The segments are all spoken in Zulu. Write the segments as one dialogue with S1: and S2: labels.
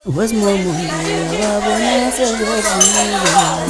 S1: Was more money, I said, was more money,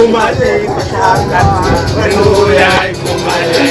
S2: kumale kashanga haleluya kumale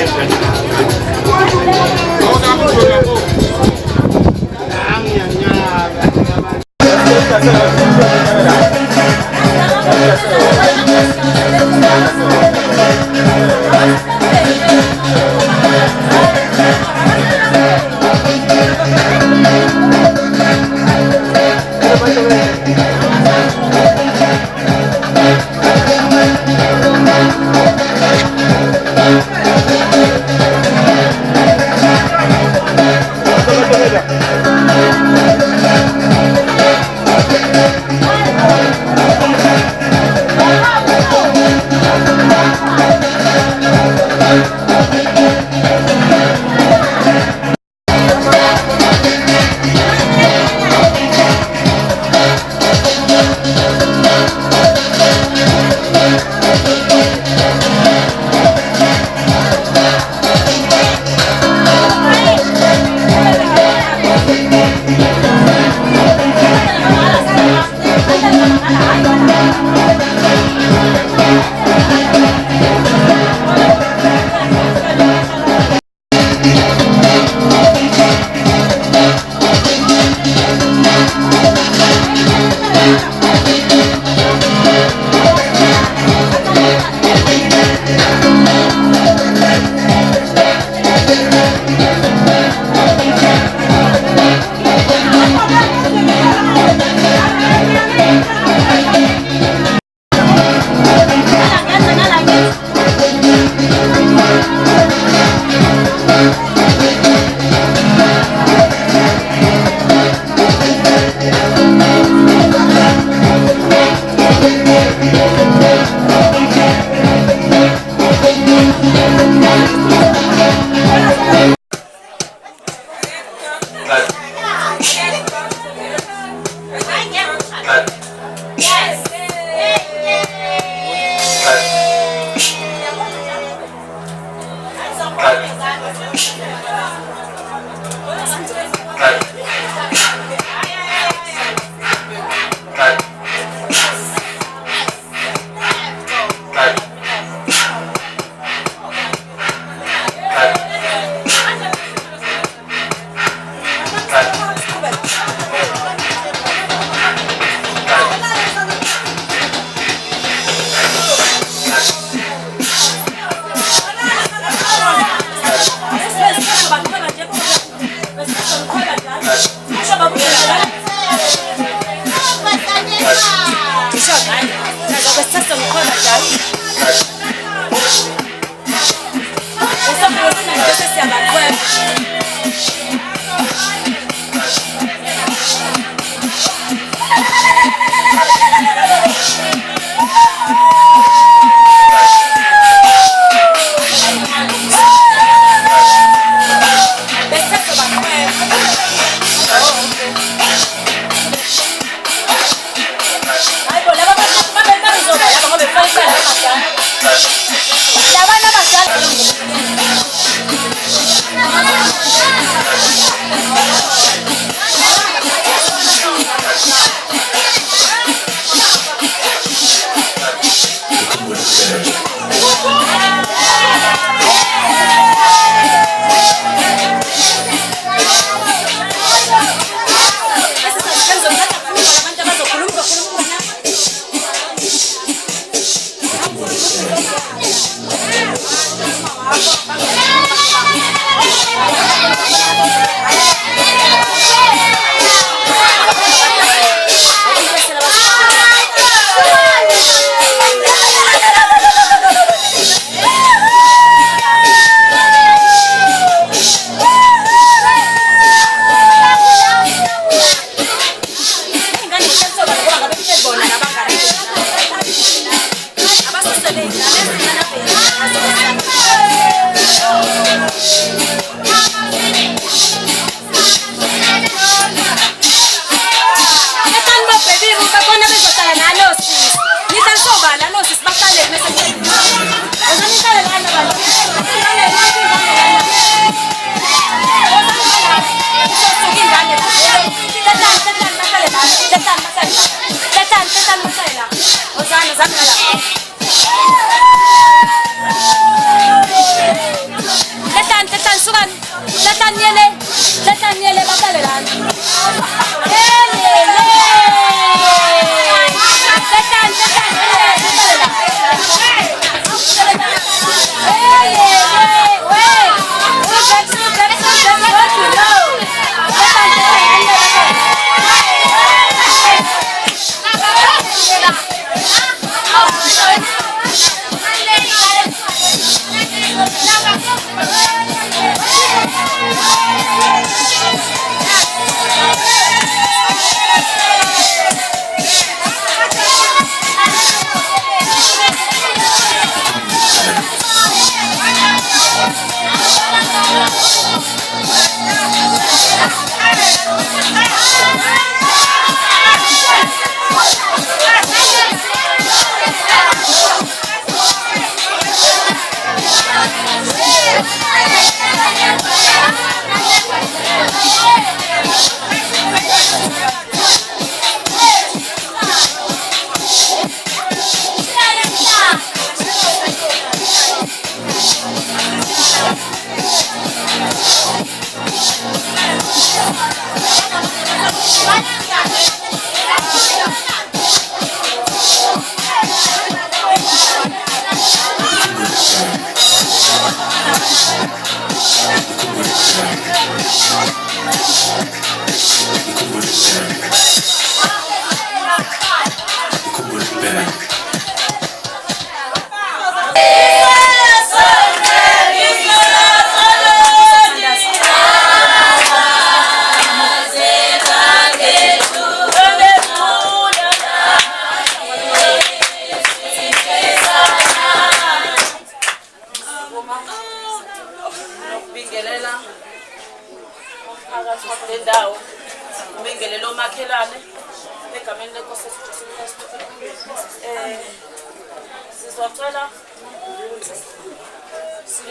S3: Sizocela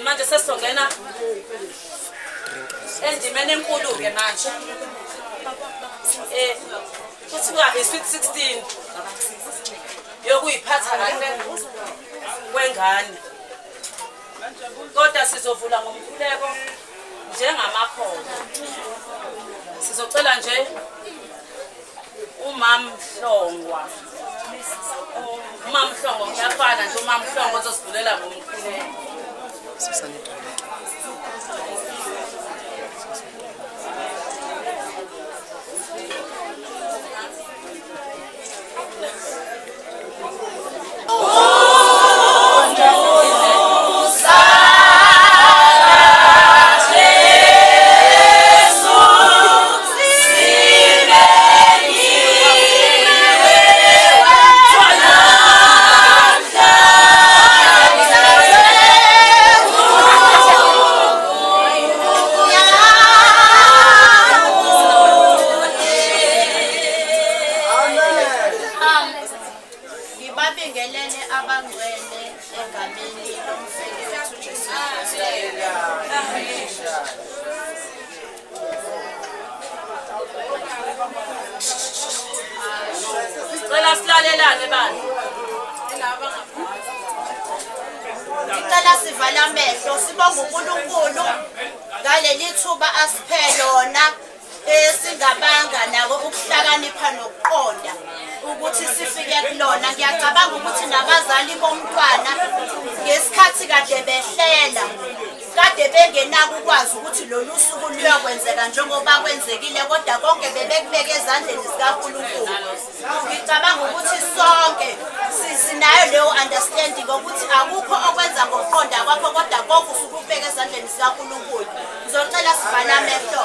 S3: manje sesizongena endimeni enkulu ke manje kuthiwa i-sweet 16 yokuyiphatha kahle kwengane kodwa sizovula ngomkhuleko njengamakhono sizocela nje uMamhlongwa uMamhlongwa ngiyafana nje uMamhlongwa ozosivulela ngomkhuleko
S4: Ngicela sivala amehlo sibonga uNkulunkulu ngaleli thuba asiphe lona singabanga nako ukuhlakanipha nokuqonda ukuthi sifike kulona. Ngiyacabanga ukuthi nabazali bomntwana ngesikhathi kade behlela kade bengenako ukwazi ukuthi lolu suku luyokwenzeka njengoba kwenzekile kodwa konke bebekubeka ezandleni zikaNkulunkulu. Ngicabanga ukuthi sonke sinayo leyo understanding ukuthi akukho okwenza ngokuqonda kwakho kodwa konke usukubeka ezandleni zikaNkulunkulu. Ngizocela sivala amehlo.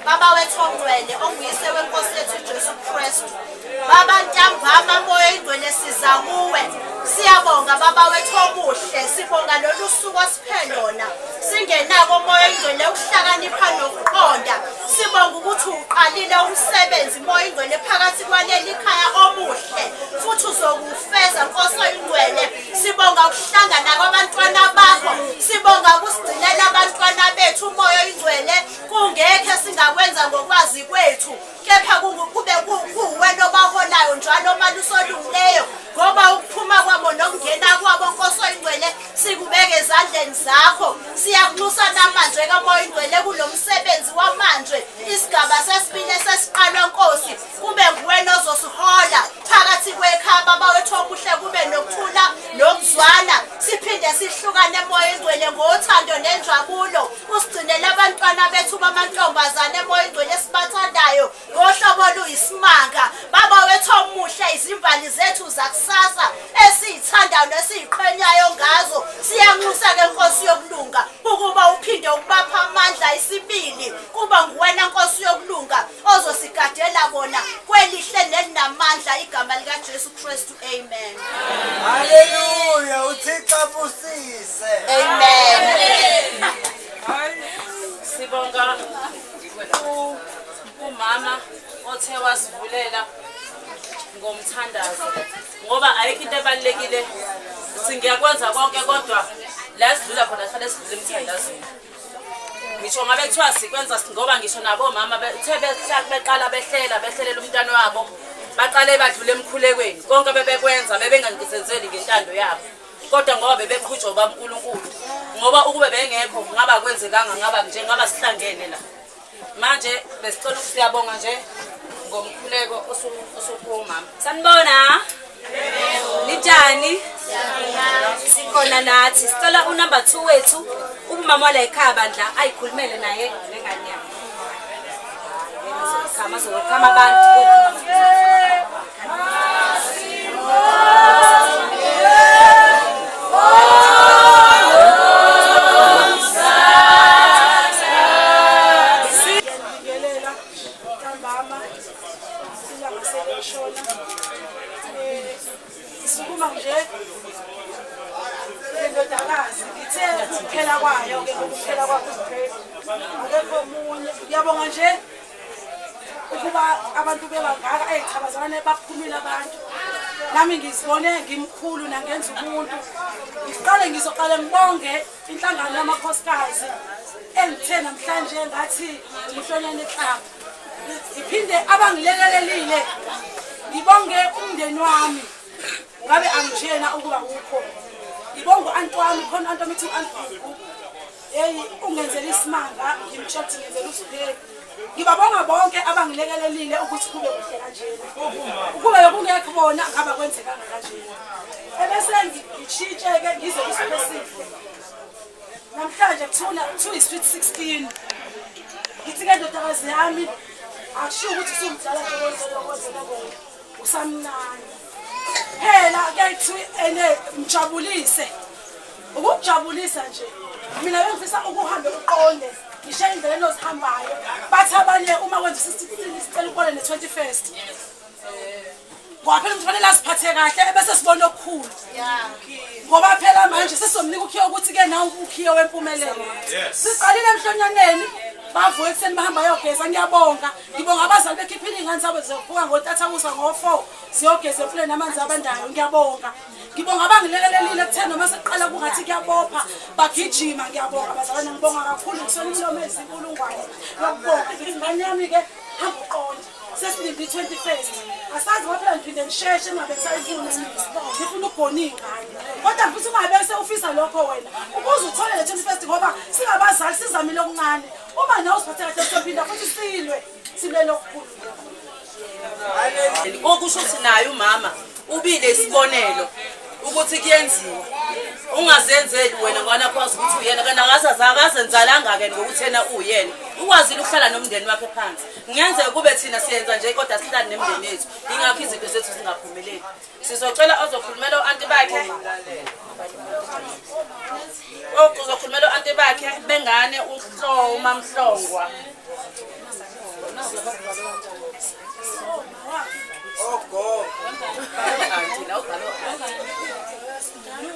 S4: Baba wethu ongcwele onguyise wenkosi yethu Jesu Kristu, Baba ntambama moya ingcwele siza kuwe. Siyabonga Baba wethu omuhle, sibonga lolu suku osiphe lona singenako moya ingcwele ukuhlakanipha nokuqonda. Sibonga ukuthi uqalile umsebenzi moya ingcwele phakathi kwaleli khaya omuhle futhi uzokufeza Nkosi oyingcwele. Sibonga ukuhlangana kwabantwana bakho, sibonga ukusigcinela abantwana bethu moya oyingcwele kungekho singakwenza ngokwazi kwethu kepha kube kuwena obaholayo njalo manje usolungileyo ngoba ukuphuma kwabo nokungena kwabo Nkosi oyingcwele sikubeka ezandleni zakho. Siyakunxusa namanje kamoya ingcwele kulomsebenzi wamanje isigaba sesibili sesiqala Nkosi kube nguwena ozosihola phakathi kwekhaya Baba wethu omuhle kube nokuthula nokuzwana siphinde sihlukane moya ingcwele ngothando nenjabulo. Usigcinele abantwana bethu bamantombazane moya ingcwele esibathandayo ngohlobo oluyisimanga Baba wethu omuhle. Izimbali zethu zakusasa esizithandayo nesiziqhenyayo ngazo siyanxusa ke Nkosi yokulunga ukuba uphinde ukubapha amandla isibili kuba nguwena Nkosi yokulunga ozosigadela bona kwelihle nelinamandla igama lika Jesu Kristu. Amen.
S2: Hallelujah. Uthixo abusise.
S4: Amen.
S3: umama othe wasivulela ngomthandazo ngoba ayikho into ebalekile singiyakwenza konke kodwa la sidlula khona kufanele sidlule emthandazweni. Ngisho ngabe kuthiwa sikwenza ngoba ngisho nabo mama bethe beqala behlelela umntwana wabo baqale badlule emkhulekweni konke bebekwenza bebengangisenzeli ngentando yabo kodwa ngoba bebeqhutshwa uNkulunkulu ngoba ukube bengekho ngaba kwenzekanga ngaba nje ngaba sihlangene la manje besicela siyabonga nje ngomkhuleko osuphuma.
S5: Sanibona. Nijani? Sikhona nathi. Sicela unumber 2 wethu ubumama la ekhaya bandla ayikhulumele naye ngengane yakhe. Kama zokhama abantu.
S6: Sukuma nje ndodakazi ngithe ukuphela kwayo ke ukuphela kwakho kuphela akekho omunye ngiyabonga nje ukuba abantu bebangaka ezichabazana baphumile abantu nami ngizibone ngimkhulu nangenza umuntu ngizoqala ngibonge inhlangano yamakhosikazi engithe namhlanje ngathi umhlonyane ekhaya iphinde abangilekelelile ngibonge umndeni wami ngabe angijena ukuba ukho ngibonga uAntwami khona uAntwami ethi ungenzela isimanga ngimshothi ngenzela usipheki ngibabonga bonke abangilekelelile ukuthi kube kuhle kanjena ukube kungekho bona ngaba kwenzeka kanjena ebese ngishintsheke ngize ispecific namhlanje kuthula 2 street 16 ngithi ke ndodakazi yami akusho ukuthi sumdala nje konke usamncane phela kethi ene mjabulise ukujabulisa nje mina bengifisa ukuhamba uqonde ngisho indlela ozihambayo bathi abanye uma kwenza isicelo ukole ne21st ngoba phela kufanele asiphathe kahle bese sibona okukhulu ngoba phela manje sesizomnika ukhiyo ukuthi ke nawo ukhiyo wempumelelo siqalile emhlonyaneni bavuka ekseni bahamba yogeza ngiyabonga ngibonga abazali bekhiphile ingane zabo zivuka ngotathakusa ngo4 ziyogeza emfuleni amanzi abandayo ngiyabonga abangilekelelile ekutheni noma seqala kungathi kuyabopha bagijima ngiyabonga abazalwane ngibonga kakhulu ngisona imilomo ezinkulungwane ngiyabonga ingane yami ke hamba uqonde sesilinde i21st asazi ngoba phela ngiphinde ngisheshe ngabe sayifuna ngifuna ukugona ingane kodwa futhi ungabe sewufisa lokho wena ukuze uthole le21st ngoba singabazali sizamile okuncane uma nawe usiphathe kahle sophinda futhi silwe lokukhulu
S3: okusho ukuthi naye umama ubile isibonelo ukuthi kuyenziwa ungazenzeli wena ngwana kwazi ukuthi uyena kana akazenzalanga ke ngokuthi yena uyena ukwazile ukuhlala nomndeni wakhe phansi ngiyenzeka kube thina siyenza nje kodwa sihlala nemndeni yethu ingakho izinto zethu zingaphumeleli sizocela ozokhulumela uanti bakhe uzokhulumela uanti bakhe bengane uMamhlongwa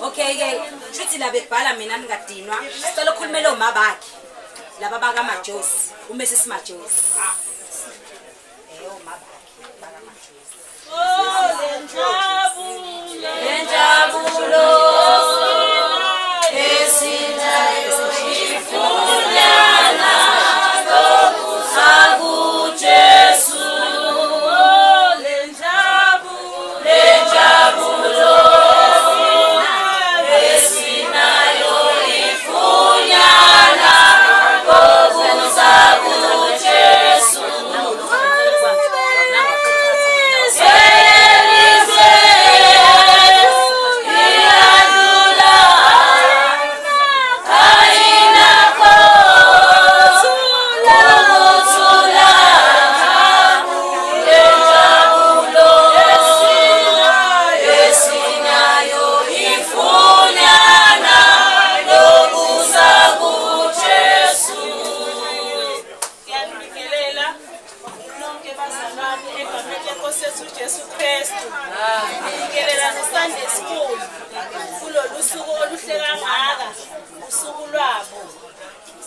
S5: Okay ke futhi la bebhala mina ningadinwa sicela ukukhulumela oma bakhe laba baka Majosi uMrs Majosi oma bakhe baka Majosi lenjabulo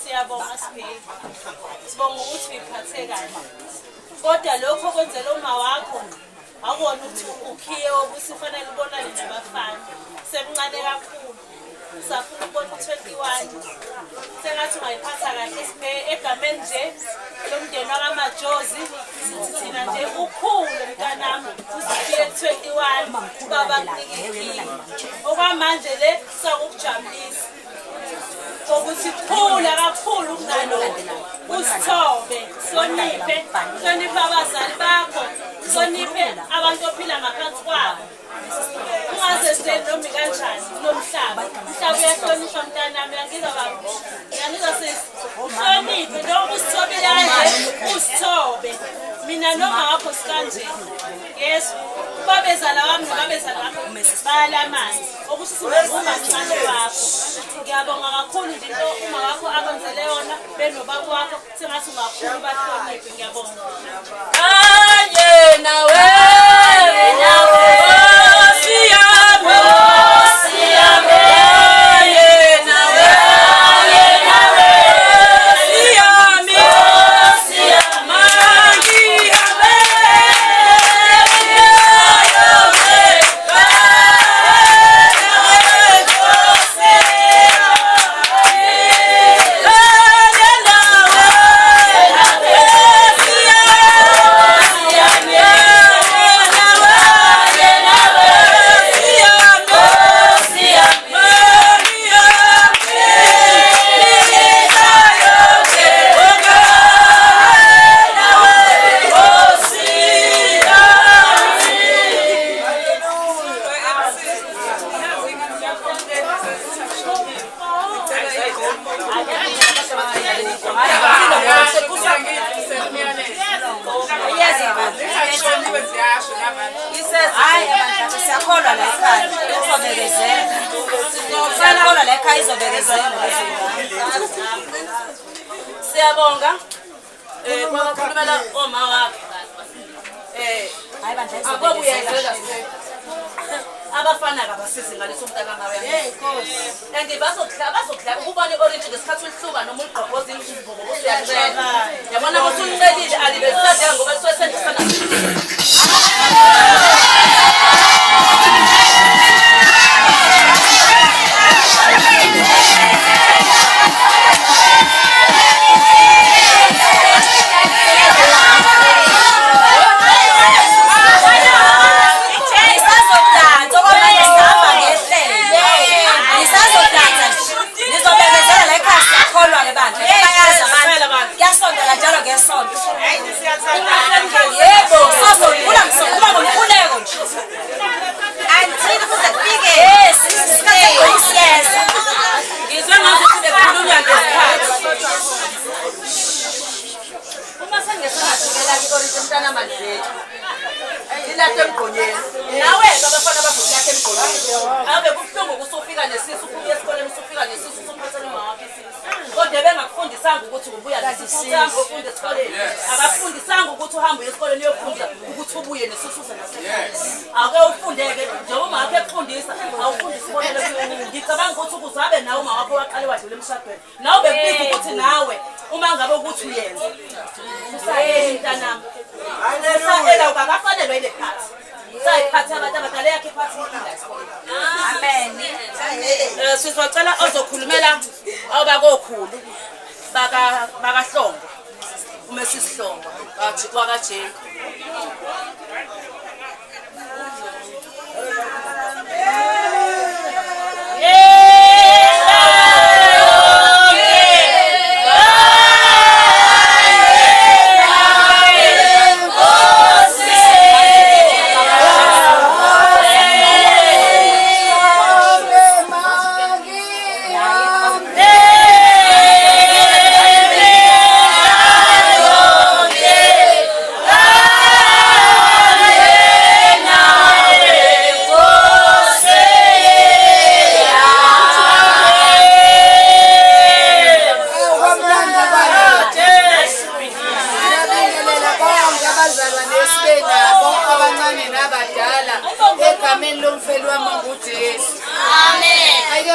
S6: siyabonga sibonga ukuthi ngiphathe kahle
S4: kodwa lokho kwenzela uma wakho awubona ukuthi ukhiye okusifanele ubonane nabafana semncane kakhulu safuna ukubona 21 sengathi ungayiphatha kahle sibe egameni nje lomndeni wakamajozi sithi thina nje ukhulu mntanami usifiye 21 baba kunikikile okwamanje le sakukujabulisa ukuthi khula kakhulu umngane usithobe soniphe abazali bakho soniphe abantu ophila ngaphansi kwabo ungaze sitheni noma kanjani nomhlaba umhlaba uyahlonishwa mntanami yangiza baba yangiza sisi uhloniphe noma usithobile kanje usithobe mina noma wakho sikanje yesu babezala wami nababezala wami bayalamani ukuthi singavuma mncane wakho ngiyabonga kakhulu nje into uma wakho akwenzele yona benobaba wakho sengathi ungakhulu bahloniphe ngiyabonga kanye nawe siyabonga kwakhulumela oma wakho hayi bandla izobuyezela abafana kabasizi ngaleso mntaka ngawe and bazokudla ukubona i-orange ngesikhathi ulihluka noma uligqobhoza imvubo usuyacela yabona ukuthi ulicelile alibesathe ngoba lisuke sendisana akafundisanga ukuthi uhambe esikoleni uyofunda ukuthi ubuye nesisusa ake ufundeke njengoba ngakho ekufundisa awufundisi bonele ngicabanga ukuthi ukuzabe nawe uma wakho waqale wadlula emshadweni nawe bekubiza ukuthi nawe uma ngabe ukuthi uyenza usayeli mntanami usayela ukakafanelwe ile phathi sayiphatha abantu abadala yakhe phathi amen sizocela ozokhulumela abakokhulu bakahlongo umesisihlongo bathi kwakajeni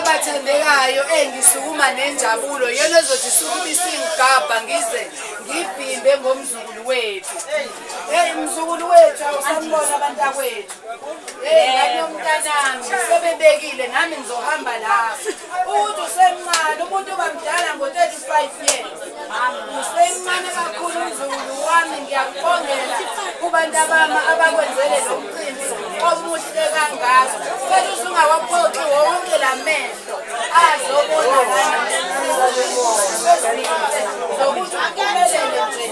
S6: bathandekayo engisukuma nenjabulo yena ezothi sukuba isinga ukugabha ngize ngibhimbe ngomzukulu wethu. Hey mzukulu wethu awusambona abantakwethu. Hey ngani umntanami sebebekile nami ngizohamba lapha. Uthi usemncane umuntu bamdala ngo-35 years. Usemncane kakhulu umzukulu wami ngiyakubongela kubantu abama abakwenzele lo mcimbi omuhle kangaka. Phela usungawaphoqi wonke lamehlo azobona zokuthi uphumelele nje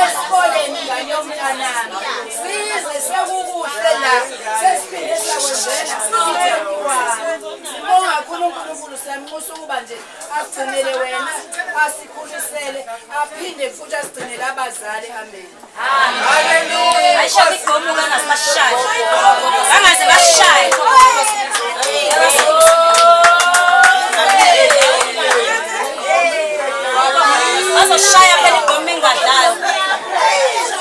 S6: esikoleni ngane yomntanami. Size sekukuhle la sesiphinde sakwenzela sibonga uNkulunkulu siyamnxusa ukuba nje asigcinele wena asikhulisele aphinde futhi asigcinele abazali. Amen.
S5: Haleluya. Ayisho igoma kangasibashaye. Bangaze bashaye. Bazoshaya phela igoma ingadlali.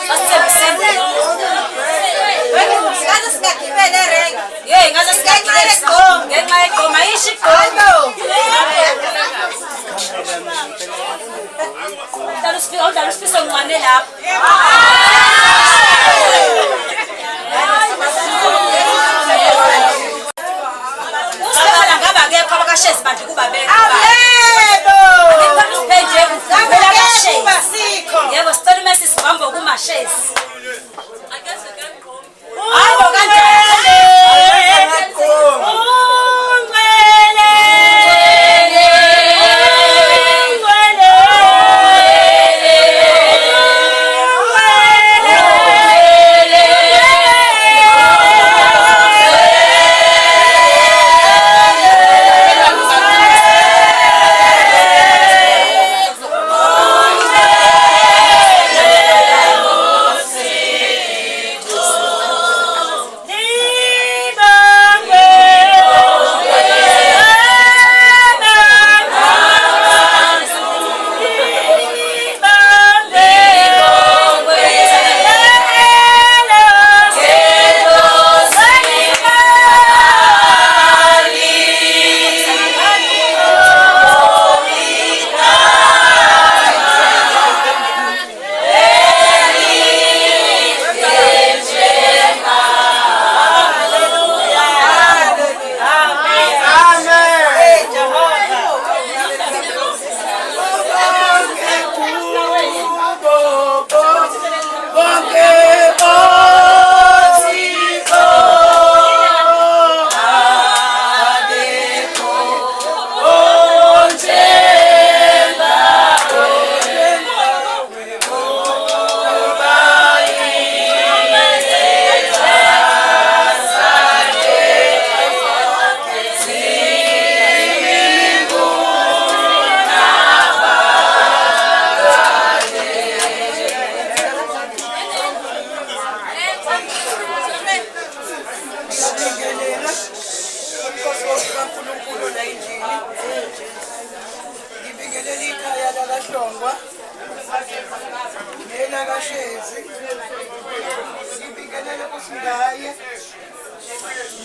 S5: Basebenzise. Ngaze sikagibele renga. Hey, ngaze sikagibele igoma. Ngenxa yegoma ayisho igoma. Udala usifiso ngwane lapha. Usibala ngaba kepha abakashezi bantu kuba beka. Yebo. Ngiphendje ukuvela kashezi. Yebo sicela umesi sibambo kumashezi. Hayi kanjani?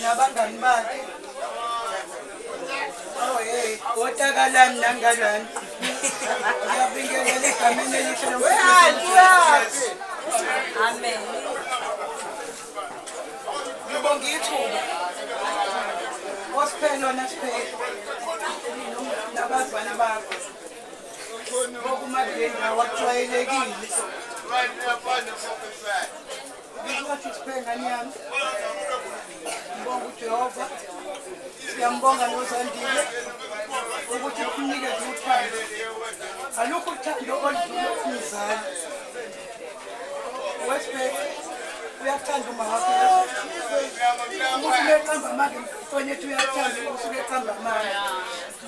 S7: Nabangani bakhe. Oh hey, otakalani nangalani. Ngiyabingelela egameni elihle loMfundisi.
S5: Amen.
S7: Ngibonga ithuba. Osiphelo nasiphelo. Nabazwana bakho. Okumadlela wajwayelekile. Ngikwathi siphenga nyami. Ngibonga uJehova. Siyambonga noZandile ukuthi unikeze uthando. Alukho uthando oludlula umzali. Wesibili uyathanda uma wakho. Umuntu eqamba amanga mfowethu uyathanda usuke eqamba amanga.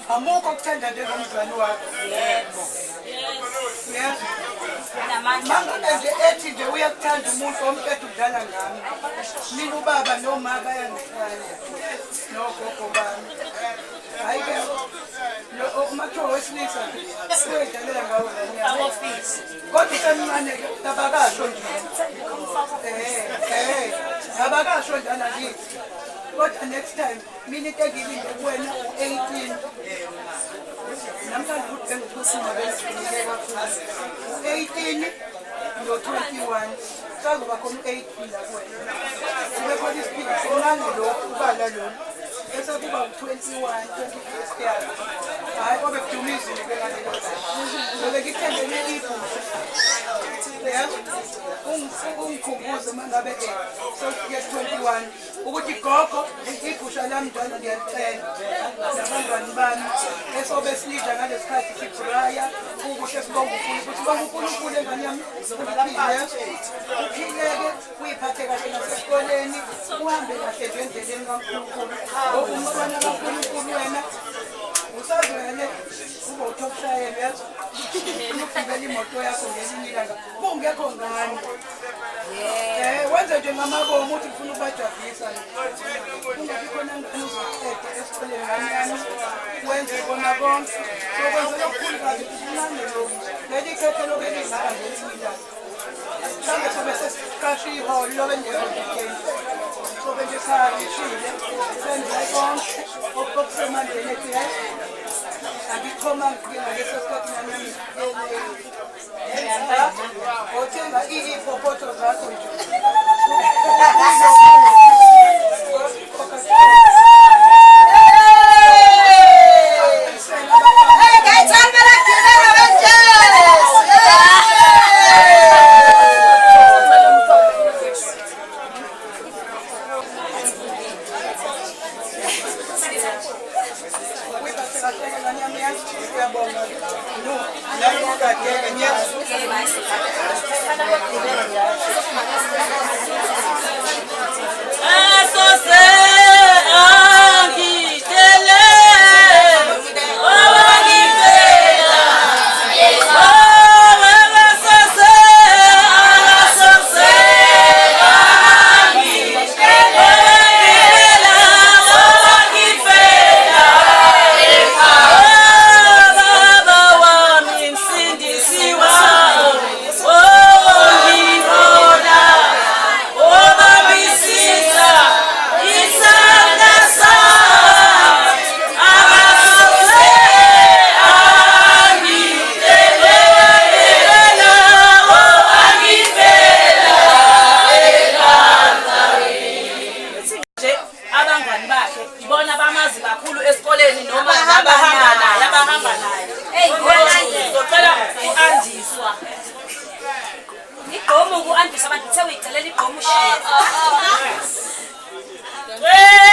S7: Amukho ukuthanda njengomzali wakho. Yebo. Yebo. Namandla nje ethi nje uyakuthanda umuntu omqedwe udlala ngami. Mina ubaba noma bayangithanda. Nogogo bami. Hayi ke umatho wesilisa uyedlalela ngawo lanyana.
S5: Awofisi.
S7: Kodwa semncane ke tabakasho nje. Abakasho njalo kithi. Kodwa next time mina into engilinde kuwena u18. namhlanje ukuthi engithuthuma bengifunike kakhulu. 18 no-21 sazoba khona u-8 phila kwena. Kube khona isiphila semncane lokhu ubala lolu. Bese kuba u-21, 21st yalo. Hhayi kobe kudumizile bengalelo. Ngobe ngithembele ibhuku. Ungikhumbuze uma ngabe sofike 21 ukuthi gogo ibhusha lami njalo ngiyacela nabangani bami esobe silidla ngalesikhathi sibraya ukuhle sibonga uNkulunkulu engane yami uphileke uyiphathe kahle nasesikoleni uhambe kahle endleleni kaNkulunkulu umntwana kaNkulunkulu wena usazwele ube uthokshayela yazi ukugibela imoto yakho ngelinye ilanga kungekho ngani wenze nje ngamabomu uthi ufuna ukubajabulisa kungabi khona uzoqeda esikoleni ngani wenze kona konke sokwenza kakhulu kabi kuncane lokhu leli khethe lokhu elizaba ngelinye ilanga mhlawumbe sobe sesiqashe ihholo lobe njeokeni sobe nje sahambishile senze konke okusemandleni ethu angithoma ngaleso sikhathi nami othenga iipopotho zakho nje
S5: Hey!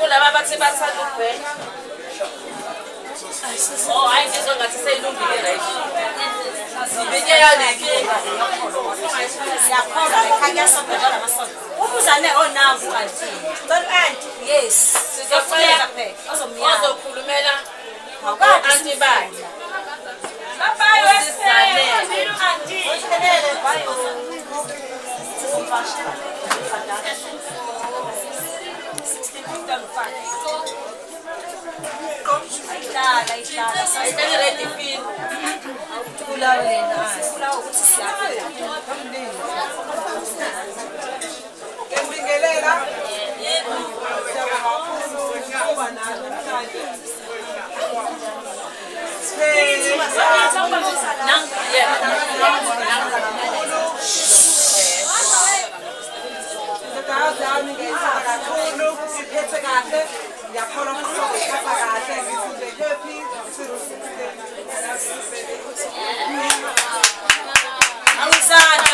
S3: kulaba bathi bathanda ukubheka. Oh, hayi ngizwe ngathi seyilungile right. Sibike yalenkinga.
S5: Siyakholwa ekhaya sonke namasonto. Ubuzane onamvu kanti. Auntie. Yes. Sizofuna phela.
S3: Ozokhulumela auntie bani.
S5: Bye
S3: Usizane.
S5: auntie. Bye.
S3: Ayithathe ready feel.
S5: Kulawo yena. Kulawo ukuthi siyaphela.
S7: Ngibingelela. Yebo. Siyabonga nalo namhlanje. Ngiyazami ngiyithanda kakhulu, ngiphethe kahle, ngiyakholwa ukuthi ngiphatha kahle, ngizizwe happy,
S3: Awusana.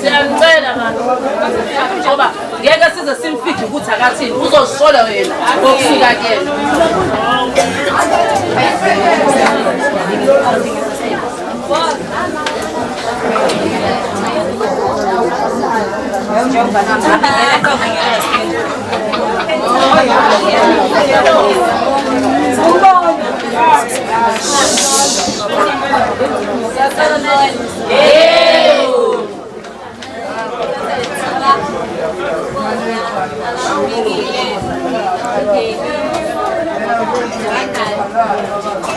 S3: Siyamcela manje. Ngoba ngeke size simfike ukuthi akathini uzoshola wena ngokufika kuyena.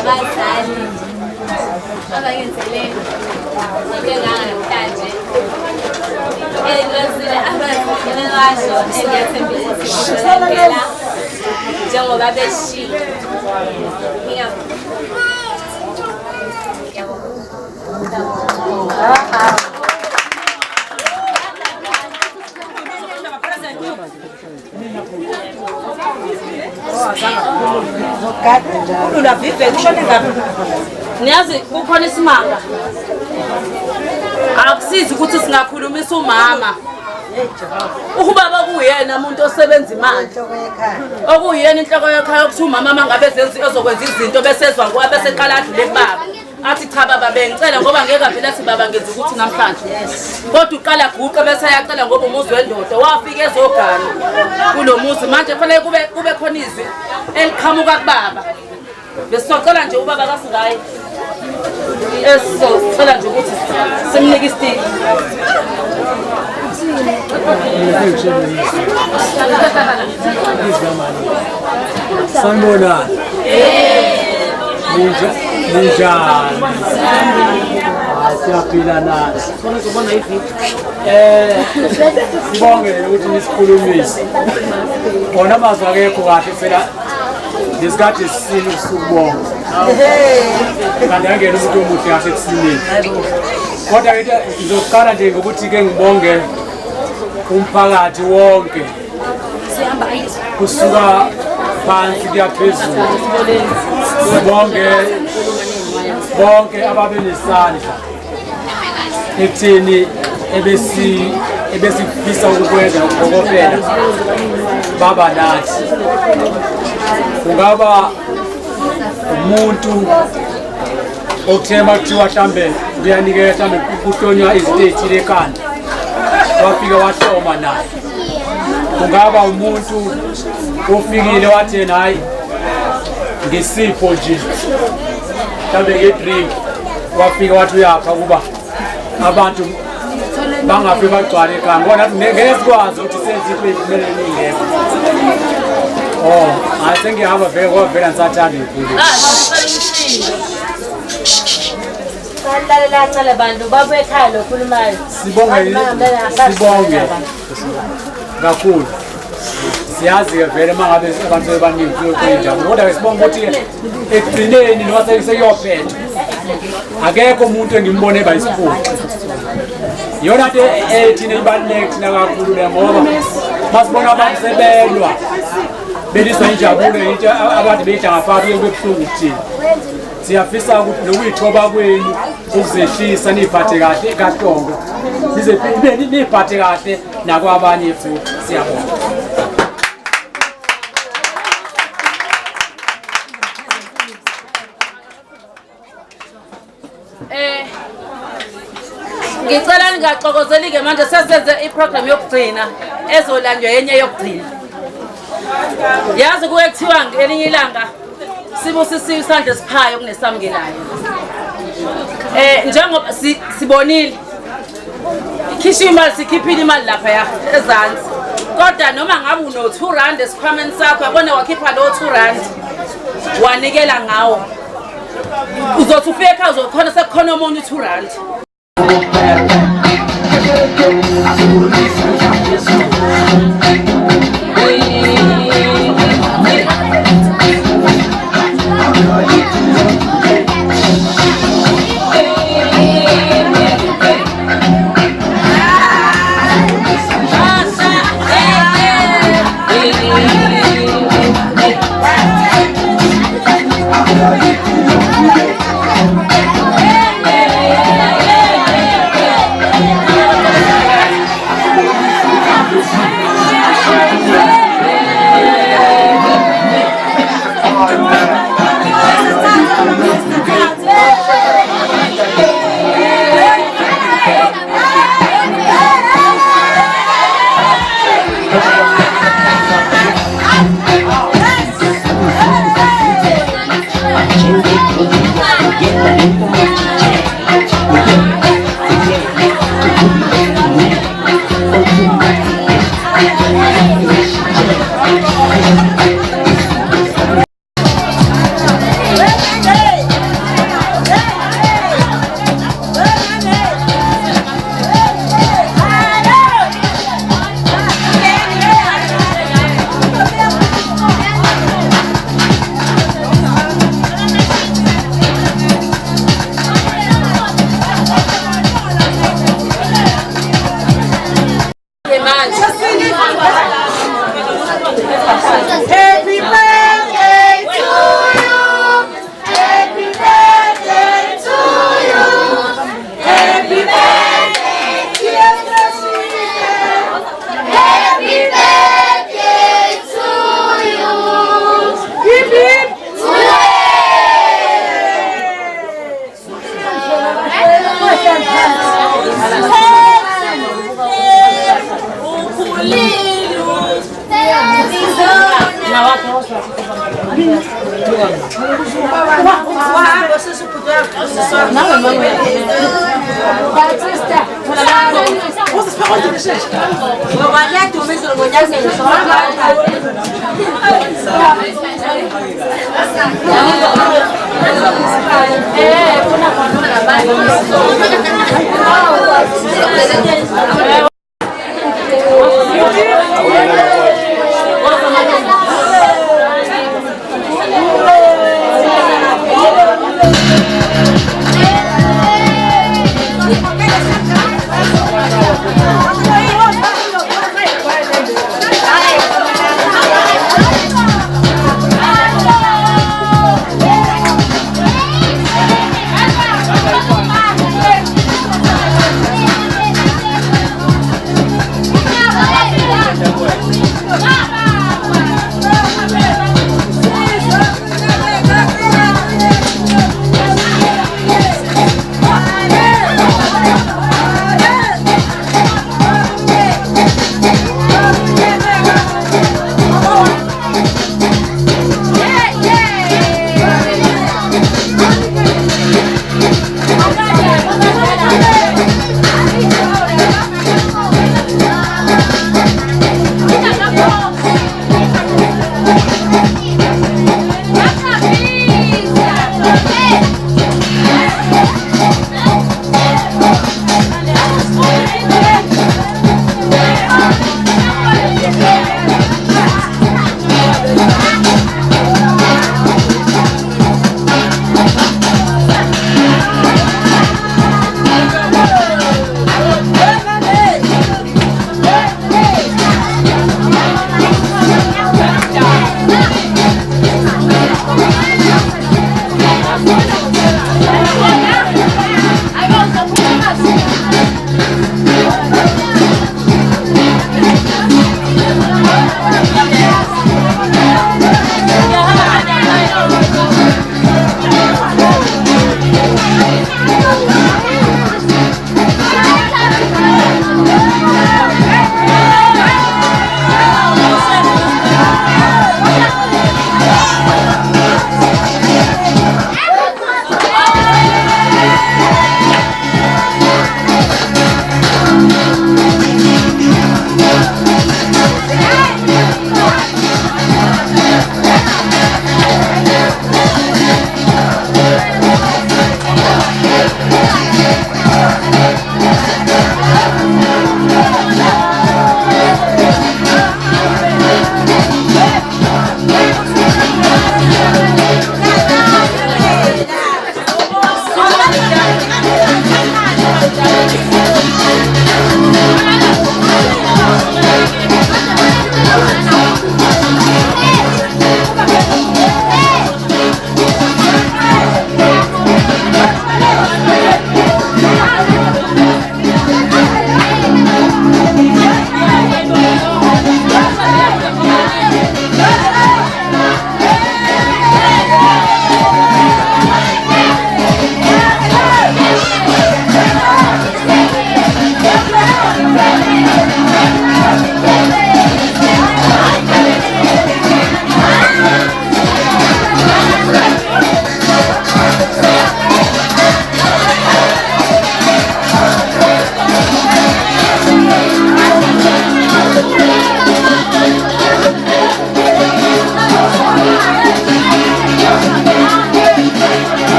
S5: abazali abangenzele njengangamhlanje elozile abazilelwasho engiyathembisa ukuthi njengoba beshiye
S3: niyazi kukhona isimanga akusizi ukuthi singakhulumisa umama ubaba kuyena umuntu osebenza imali okuyena inhloko yekhaya ukuthi umama mangabe ezokwenza izinto besezwa ngoba bese qala adlule kubaba athi cha baba bengicela ngoba ngeke vele athi baba ngenza ukuthi namhlanje kodwa uqala guqe bese ayacela ngoba umuzi wendoda wafika ezogana kulomuzi manje kufanele kube khona izwi eliqhamuka kubaba besicela nje ubaba kasingayi esicela nje ukuthi simnike isitiki
S8: sanibonani ninjani siyaphila nathi sibongele ukuthi nisikhulumise khona amazwi akekho kahle phela lesikhathi sisile usukubonga kanti angena umuntu omuhle kahle kusinini kodwa ngizoqala nje ngokuthi-ke ngibonge umphakathi wonke kusuka phansi kuya phezulu sibonge bonke ababenesandla ekutheni ebesifisa ukukwenza ngokopela baba nathi kungaba umuntu okuthema kuthiwa mhlambe kuyanikela mhlambe kuhlonywa izinto ey'thile ekhanda wafika wahloma naye kungaba umuntu ofikile wathi yena hayi ngesipho nje mhlambe ngedrink wafika wathi uyapha kuba abantu bangafe bagcwale ekhaya ngoba nathi ngeke sikwazi ukuthi senze into ey'phumele ningekho hayi sengihamba vele ngoba vele andisathanda iy'mpilo
S3: lalela bantu babuye ekhaya lokhulumayo
S8: sibonge kakhulu siyazi-ke vele uma ngabe abantu sebaningi kuyinjabulo kodwa-ke sibonge ukuthi ekugcineni noma sekuyophetha akekho umuntu engimbone eba yisiphucu iyona nto thina ibaluleke thina kakhulu le ngoba masibona abantu sebelwa beliswa injabulo into abantu beyidla ngaphaa kuye kube buhlungu kuthina siyafisa ukuthi nokuyithoba kwenu ukuzehlisa niyiphathe kahle kahlongo niyiphathe kahle nakwabanye futhi siyabonga
S3: ngicela ningaxokozeli-ke manje sesenze iprogram yokugcina ezolanjwa yenye yokugcina yazi kuye kuthiwa ngelinye ilanga sibusisiwe isandla esiphayo kunesamukelayo njengoba sibonile khishwa imali sikhiphile imali lapha ezansi kodwa noma ngabe uno-2 rand esikhwameni sakho yabona wakhipha lowo 2 rand wanikela ngawo uzothi ufike ekhaya uzokhona sekukhona omunye u2 rand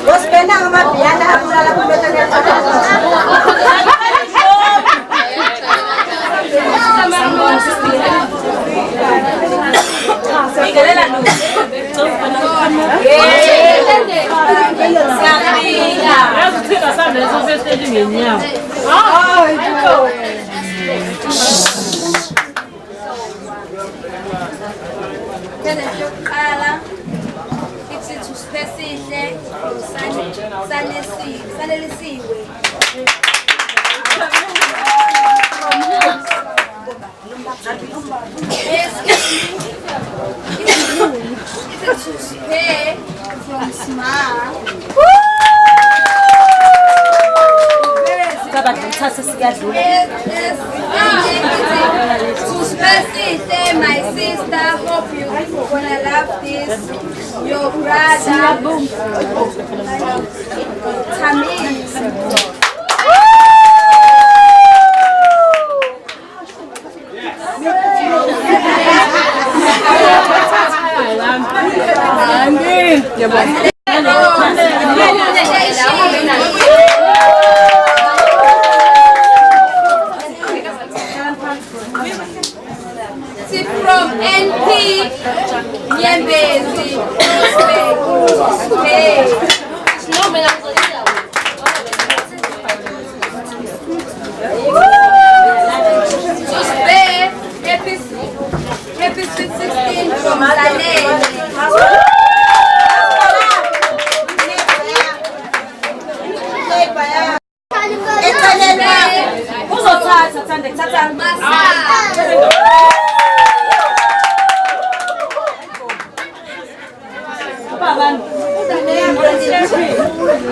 S5: Wasipenda kama bianda hakulala kumbetana. Miguelela no.
S9: My sister, hope you gonna love this. Your brother, Tamiz. From NP, Nyembezi, hey. Happy Sweet 16 from Saleh.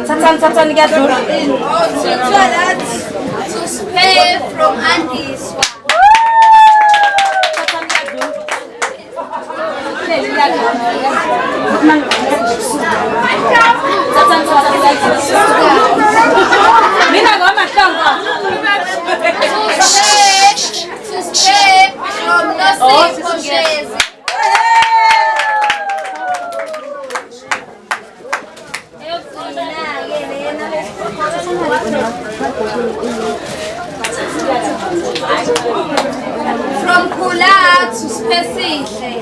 S5: Tatan get to
S9: spare from aunties.
S5: Mina ngoma hlanga.
S9: To spare from Nasi. From Kula to Spesihle.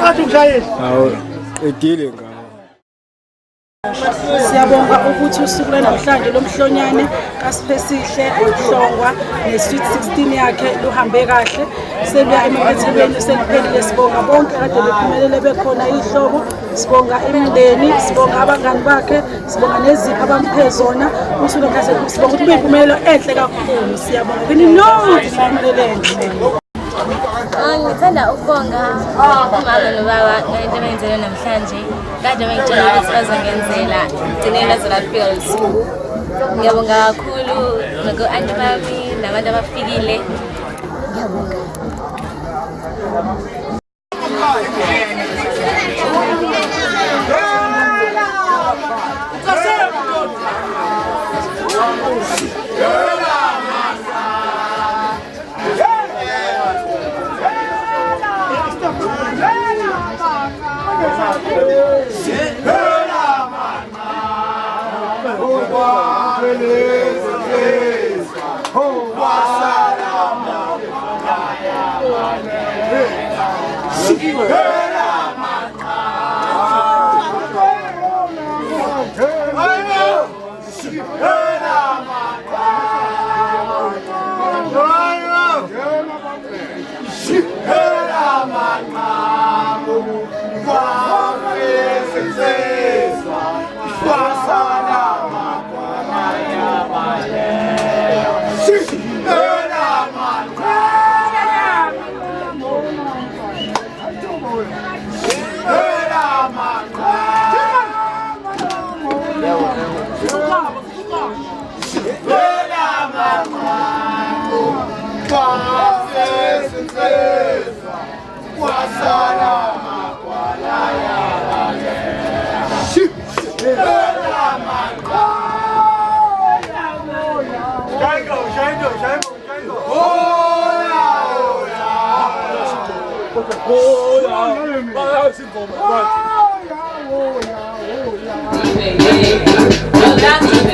S2: ngathi ukushayela.
S10: Hawu, edile ngawo.
S6: Siyabonga ukuthi usuku lwanamhlanje lomhlonyane kaSiphesihle uhlongwa ne-sweet 16 yakhe luhambe kahle. Seluya emaphethelweni seliphelile. Sibonga bonke kade bephumelele bekhona ihlobo. Sibonga imindeni, sibonga abangani bakhe, sibonga nezipho abamphe zona. Usuku lwamhlanje sibonga ukuthi kuyimpumelelo enhle kakhulu. Siyabonga kini nonke impumelelo enhle.
S11: Ngithanda ukubonga umama nobaba ngento abenzele namhlanje. Kade bengitshela ukuthi bazongenzela igcinela zolafika usuku. Ngiyabonga kakhulu naku-anti bami nabantu abafikile. Ngiyabonga.
S3: Oh, yeah.